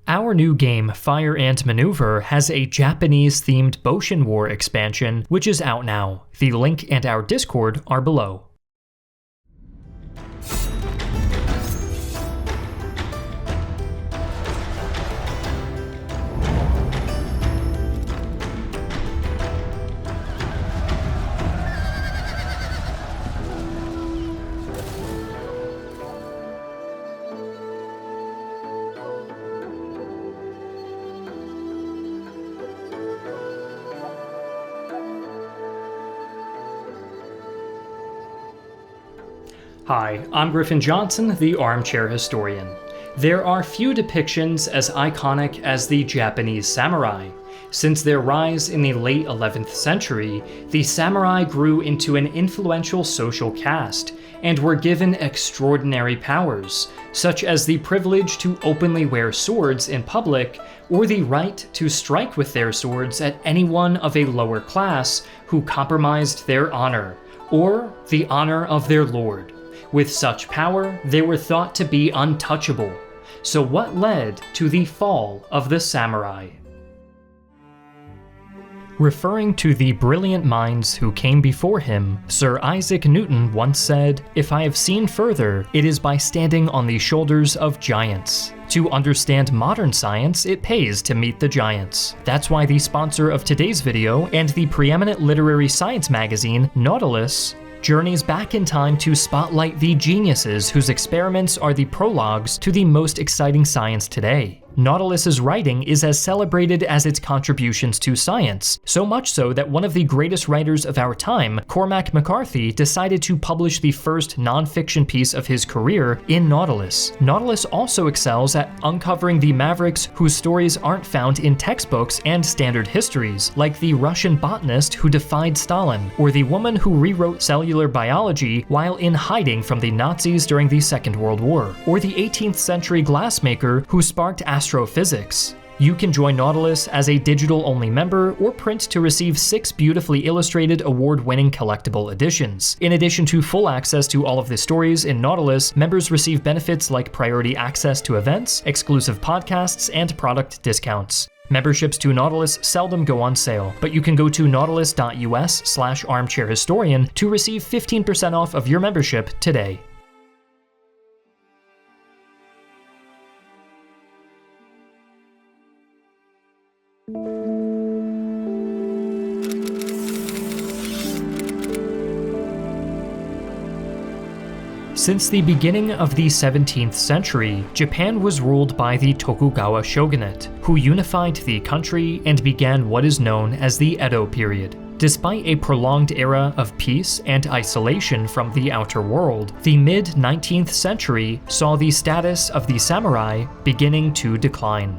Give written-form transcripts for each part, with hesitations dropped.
Our new game, Fire and Maneuver, has a Japanese-themed Boshin War expansion, which is out now. The link and our Discord are below. Hi, I'm Griffin Johnson, the Armchair Historian. There are few depictions as iconic as the Japanese samurai. Since their rise in the late 11th century, the samurai grew into an influential social caste and were given extraordinary powers, such as the privilege to openly wear swords in public or the right to strike with their swords at anyone of a lower class who compromised their honor, or the honor of their lord. With such power, they were thought to be untouchable. So what led to the fall of the samurai? Referring to the brilliant minds who came before him, Sir Isaac Newton once said, "If I have seen further, it is by standing on the shoulders of giants." To understand modern science, it pays to meet the giants. That's why the sponsor of today's video and the preeminent literary science magazine, Nautilus, journeys back in time to spotlight the geniuses whose experiments are the prologues to the most exciting science today. Nautilus's writing is as celebrated as its contributions to science, so much so that one of the greatest writers of our time, Cormac McCarthy, decided to publish the first non-fiction piece of his career in Nautilus. Nautilus also excels at uncovering the mavericks whose stories aren't found in textbooks and standard histories, like the Russian botanist who defied Stalin, or the woman who rewrote cellular biology while in hiding from the Nazis during the Second World War, or the 18th century glassmaker who sparked astrophysics. You can join Nautilus as a digital-only member or print to receive 6 beautifully illustrated award-winning collectible editions. In addition to full access to all of the stories in Nautilus, members receive benefits like priority access to events, exclusive podcasts, and product discounts. Memberships to Nautilus seldom go on sale, but you can go to nautilus.us/armchairhistorian to receive 15% off of your membership today. Since the beginning of the 17th century, Japan was ruled by the Tokugawa shogunate, who unified the country and began what is known as the Edo Period. Despite a prolonged era of peace and isolation from the outer world, the mid-19th century saw the status of the samurai beginning to decline.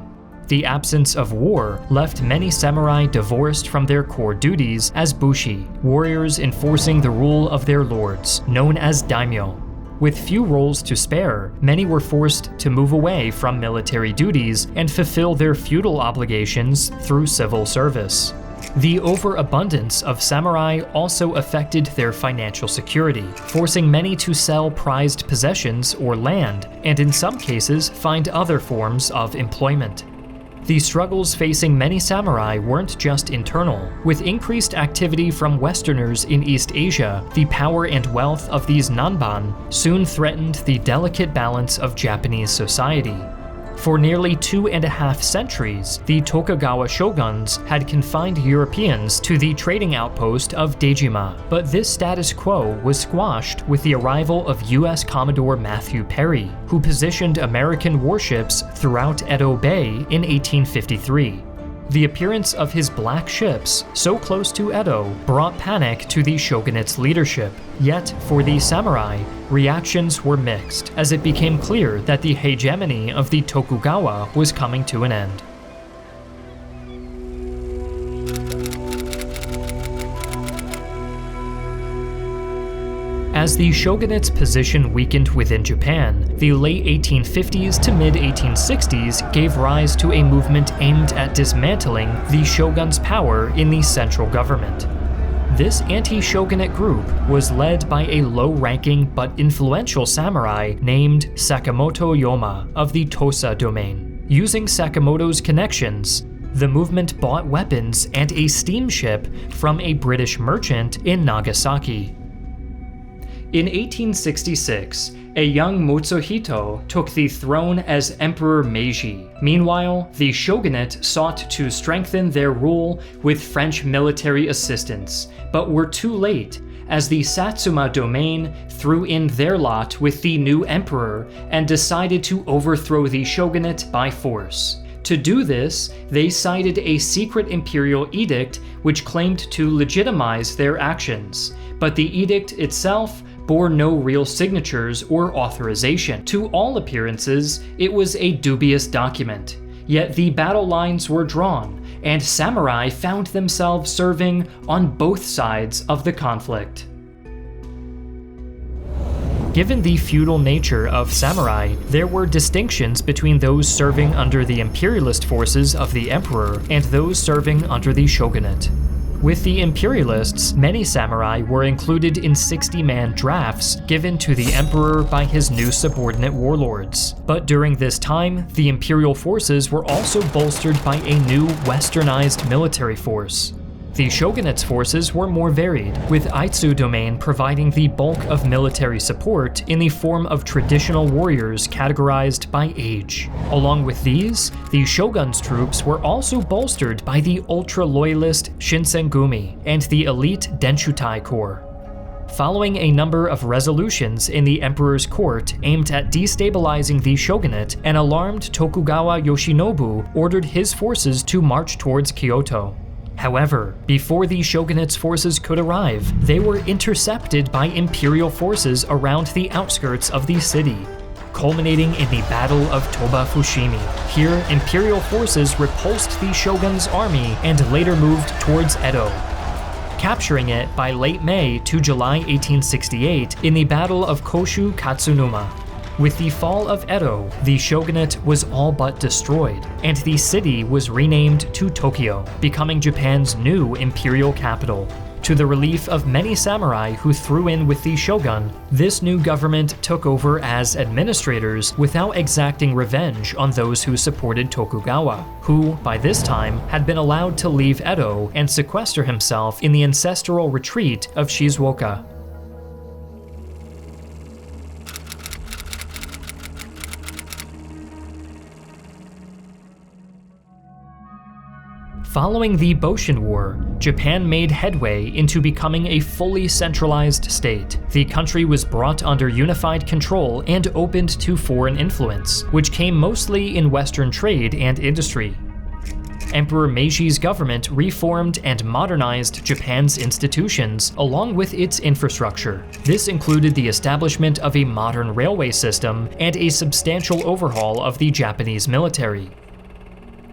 The absence of war left many samurai divorced from their core duties as bushi, warriors enforcing the rule of their lords, known as daimyo. With few roles to spare, many were forced to move away from military duties and fulfill their feudal obligations through civil service. The overabundance of samurai also affected their financial security, forcing many to sell prized possessions or land, and in some cases find other forms of employment. The struggles facing many samurai weren't just internal. With increased activity from Westerners in East Asia, the power and wealth of these nanban soon threatened the delicate balance of Japanese society. For nearly 2.5 centuries, the Tokugawa shoguns had confined Europeans to the trading outpost of Dejima, but this status quo was squashed with the arrival of U.S. Commodore Matthew Perry, who positioned American warships throughout Edo Bay in 1853. The appearance of his black ships, so close to Edo, brought panic to the shogunate's leadership. Yet, for the samurai, reactions were mixed, as it became clear that the hegemony of the Tokugawa was coming to an end. As the shogunate's position weakened within Japan, the late 1850s to mid-1860s gave rise to a movement aimed at dismantling the shogun's power in the central government. This anti-shogunate group was led by a low-ranking but influential samurai named Sakamoto Yoma of the Tosa domain. Using Sakamoto's connections, the movement bought weapons and a steamship from a British merchant in Nagasaki. In 1866, a young Mutsuhito took the throne as Emperor Meiji. Meanwhile, the shogunate sought to strengthen their rule with French military assistance, but were too late, as the Satsuma domain threw in their lot with the new emperor and decided to overthrow the shogunate by force. To do this, they cited a secret imperial edict which claimed to legitimize their actions, but the edict itself bore no real signatures or authorization. To all appearances, it was a dubious document. Yet the battle lines were drawn, and samurai found themselves serving on both sides of the conflict. Given the feudal nature of samurai, there were distinctions between those serving under the imperialist forces of the emperor and those serving under the shogunate. With the imperialists, many samurai were included in 60-man drafts given to the emperor by his new subordinate warlords. But during this time, the imperial forces were also bolstered by a new westernized military force. The shogunate's forces were more varied, with Aitsu domain providing the bulk of military support in the form of traditional warriors categorized by age. Along with these, the shogun's troops were also bolstered by the ultra-loyalist Shinsengumi and the elite Denshutai Corps. Following a number of resolutions in the emperor's court aimed at destabilizing the shogunate, an alarmed Tokugawa Yoshinobu ordered his forces to march towards Kyoto. However, before the shogunate's forces could arrive, they were intercepted by imperial forces around the outskirts of the city, culminating in the Battle of Toba Fushimi. Here, imperial forces repulsed the shogun's army and later moved towards Edo, capturing it by late May to July 1868 in the Battle of Koshu Katsunuma. With the fall of Edo, the shogunate was all but destroyed, and the city was renamed to Tokyo, becoming Japan's new imperial capital. To the relief of many samurai who threw in with the shogun, this new government took over as administrators without exacting revenge on those who supported Tokugawa, who, by this time, had been allowed to leave Edo and sequester himself in the ancestral retreat of Shizuoka. Following the Boshin War, Japan made headway into becoming a fully centralized state. The country was brought under unified control and opened to foreign influence, which came mostly in Western trade and industry. Emperor Meiji's government reformed and modernized Japan's institutions along with its infrastructure. This included the establishment of a modern railway system and a substantial overhaul of the Japanese military.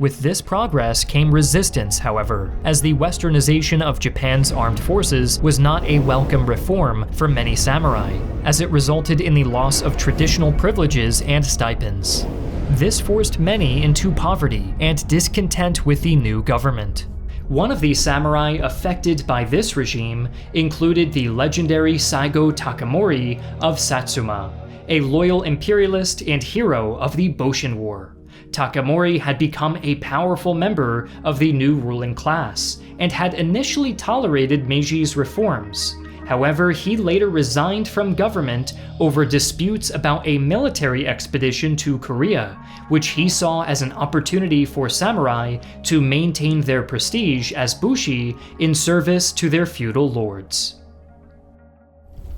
With this progress came resistance, however, as the westernization of Japan's armed forces was not a welcome reform for many samurai, as it resulted in the loss of traditional privileges and stipends. This forced many into poverty and discontent with the new government. One of the samurai affected by this regime included the legendary Saigo Takamori of Satsuma, a loyal imperialist and hero of the Boshin War. Takamori had become a powerful member of the new ruling class, and had initially tolerated Meiji's reforms. However, he later resigned from government over disputes about a military expedition to Korea, which he saw as an opportunity for samurai to maintain their prestige as bushi in service to their feudal lords.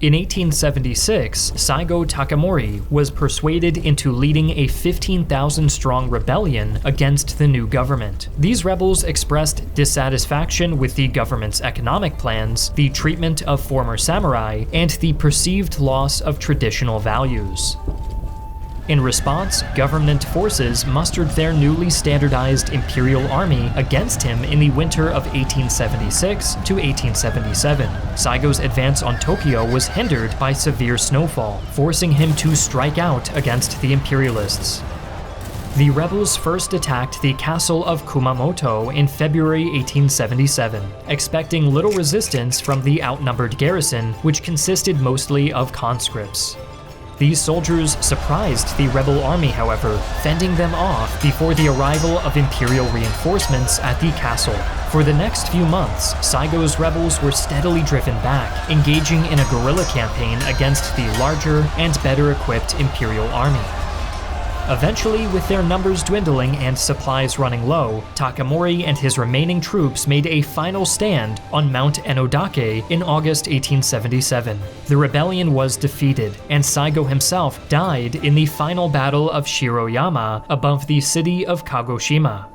In 1876, Saigo Takamori was persuaded into leading a 15,000-strong rebellion against the new government. These rebels expressed dissatisfaction with the government's economic plans, the treatment of former samurai, and the perceived loss of traditional values. In response, government forces mustered their newly standardized imperial army against him in the winter of 1876 to 1877. Saigo's advance on Tokyo was hindered by severe snowfall, forcing him to strike out against the imperialists. The rebels first attacked the castle of Kumamoto in February 1877, expecting little resistance from the outnumbered garrison, which consisted mostly of conscripts. These soldiers surprised the rebel army, however, fending them off before the arrival of imperial reinforcements at the castle. For the next few months, Saigo's rebels were steadily driven back, engaging in a guerrilla campaign against the larger and better equipped imperial army. Eventually, with their numbers dwindling and supplies running low, Takamori and his remaining troops made a final stand on Mount Enodake in August 1877. The rebellion was defeated, and Saigo himself died in the final battle of Shiroyama above the city of Kagoshima.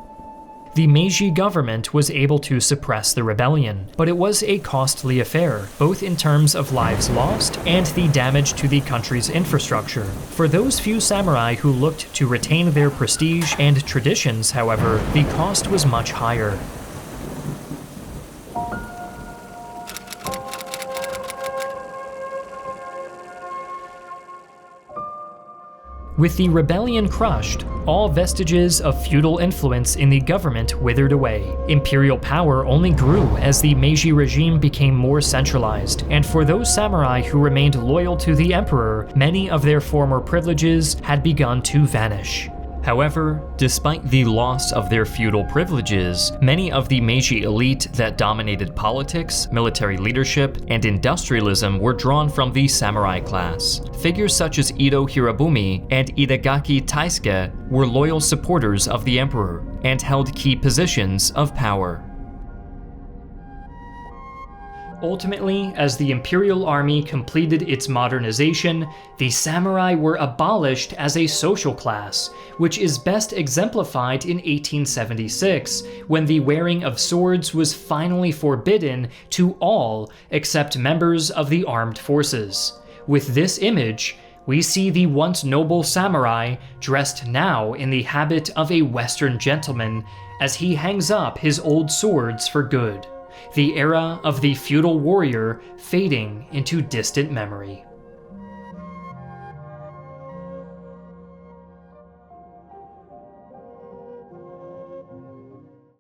The Meiji government was able to suppress the rebellion, but it was a costly affair, both in terms of lives lost and the damage to the country's infrastructure. For those few samurai who looked to retain their prestige and traditions, however, the cost was much higher. With the rebellion crushed, all vestiges of feudal influence in the government withered away. Imperial power only grew as the Meiji regime became more centralized, and for those samurai who remained loyal to the emperor, many of their former privileges had begun to vanish. However, despite the loss of their feudal privileges, many of the Meiji elite that dominated politics, military leadership, and industrialism were drawn from the samurai class. Figures such as Ito Hirobumi and Itagaki Taisuke were loyal supporters of the emperor and held key positions of power. Ultimately, as the imperial army completed its modernization, the samurai were abolished as a social class, which is best exemplified in 1876, when the wearing of swords was finally forbidden to all except members of the armed forces. With this image, we see the once noble samurai dressed now in the habit of a Western gentleman as he hangs up his old swords for good. The era of the feudal warrior fading into distant memory.